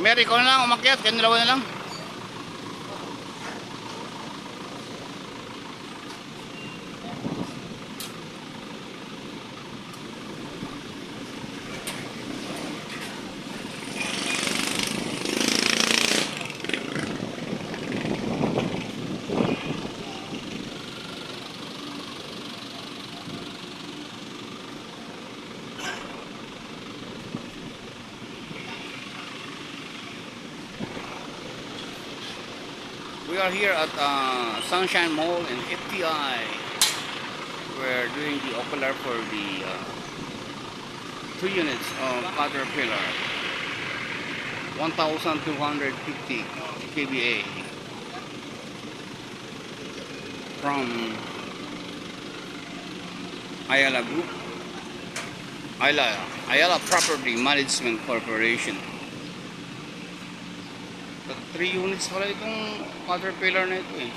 Mary, ikaw na lang umakyat. Kaya dalawa na lang. We are here at Sunshine Mall in FTI. We're doing the ocular for the 2 units of Caterpillar. 1,250 kVA from Ayala Group, Ayala Property Management Corporation. 3 units pala itong Caterpillar na ito eh.